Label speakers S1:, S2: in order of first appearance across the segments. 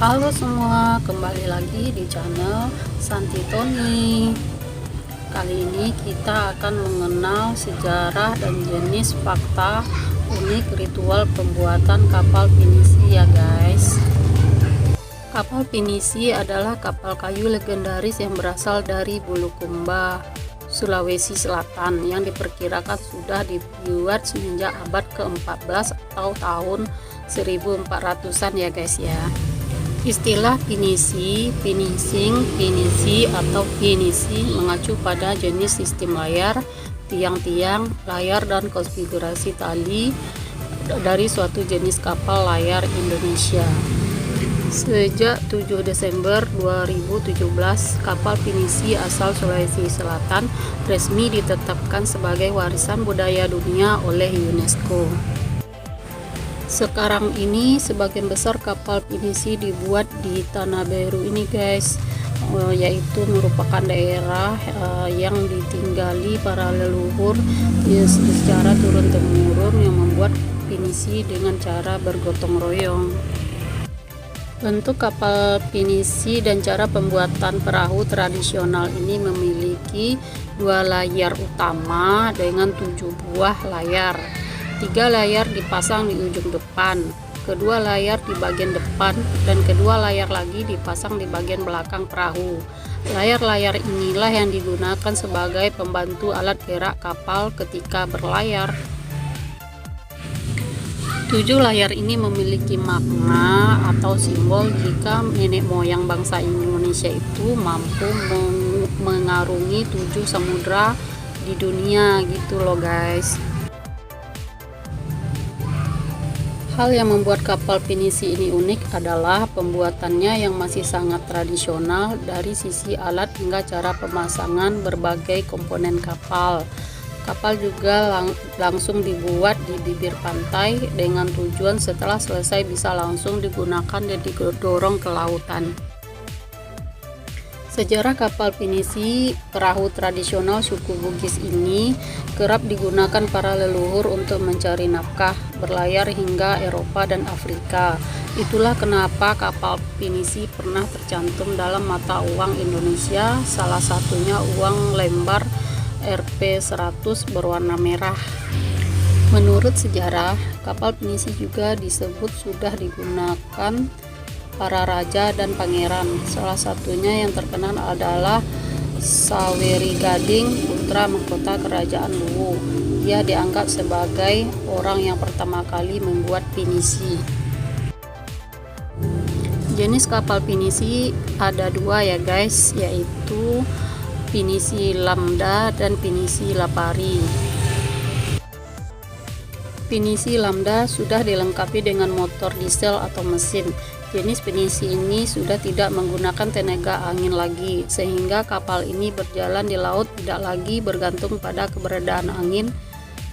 S1: Halo semua, kembali lagi di channel Santi Tony. Kali ini kita akan mengenal sejarah dan jenis fakta unik ritual pembuatan kapal pinisi ya guys. Kapal pinisi adalah kapal kayu legendaris yang berasal dari Bulukumba, Sulawesi Selatan, yang diperkirakan sudah dibuat semenjak abad ke-14 atau tahun 1400-an ya guys ya. Istilah pinisi, finishing, pinisi atau finisi mengacu pada jenis sistem layar, tiang-tiang, layar dan konfigurasi tali dari suatu jenis kapal layar Indonesia. Sejak 7 Desember 2017, kapal pinisi asal Sulawesi Selatan resmi ditetapkan sebagai warisan budaya dunia oleh UNESCO. Sekarang ini sebagian besar kapal pinisi dibuat di Tanah Beru ini guys, yaitu merupakan daerah yang ditinggali para leluhur secara turun-temurun yang membuat pinisi dengan cara bergotong royong. Bentuk kapal pinisi dan cara pembuatan perahu tradisional ini memiliki 2 layar utama dengan 7 buah layar. 3 layar dipasang di ujung depan, kedua layar di bagian depan, dan kedua layar lagi dipasang di bagian belakang perahu. Layar-layar inilah yang digunakan sebagai pembantu alat gerak kapal ketika berlayar. 7 layar ini memiliki makna atau simbol jika nenek moyang bangsa Indonesia itu mampu mengarungi 7 samudra di dunia gitu loh guys. Hal yang membuat kapal pinisi ini unik adalah pembuatannya yang masih sangat tradisional dari sisi alat hingga cara pemasangan berbagai komponen kapal. Kapal juga langsung dibuat di bibir pantai dengan tujuan setelah selesai bisa langsung digunakan dan didorong ke lautan. Sejarah kapal pinisi, perahu tradisional suku Bugis ini kerap digunakan para leluhur untuk mencari nafkah, berlayar hingga Eropa dan Afrika. Itulah kenapa kapal pinisi pernah tercantum dalam mata uang Indonesia, salah satunya uang lembar Rp100 berwarna merah. Menurut sejarah, kapal pinisi juga disebut sudah digunakan para raja dan pangeran. Salah satunya yang terkenal adalah Saweri Gading, putra mahkota kerajaan Luwu. Dia dianggap sebagai orang yang pertama kali membuat pinisi. Jenis kapal pinisi ada 2 ya guys, yaitu pinisi Lambda dan pinisi Lapari. Pinisi Lambda sudah dilengkapi dengan motor diesel atau mesin. Jenis pinisi ini sudah tidak menggunakan tenaga angin lagi, sehingga kapal ini berjalan di laut tidak lagi bergantung pada keberadaan angin.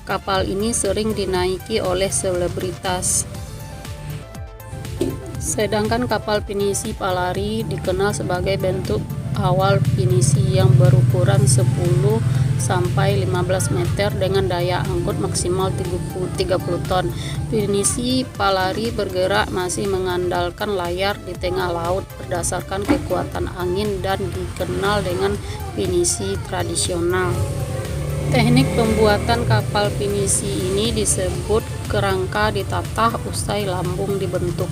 S1: Kapal ini sering dinaiki oleh selebritas. Sedangkan kapal pinisi Palari dikenal sebagai bentuk awal pinisi yang berukuran 10 sampai 15 meter dengan daya angkut maksimal 30 ton. Pinisi Palari bergerak masih mengandalkan layar di tengah laut berdasarkan kekuatan angin dan dikenal dengan pinisi tradisional. Teknik pembuatan kapal pinisi ini disebut kerangka ditatah usai lambung dibentuk.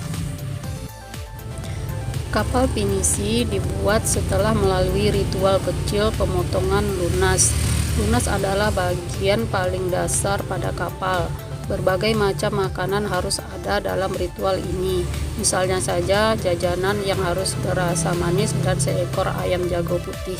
S1: Kapal pinisi dibuat setelah melalui ritual kecil pemotongan lunas. Lunas adalah bagian paling dasar pada kapal. Berbagai macam makanan harus ada dalam ritual ini. Misalnya saja jajanan yang harus berasa manis dan seekor ayam jago putih.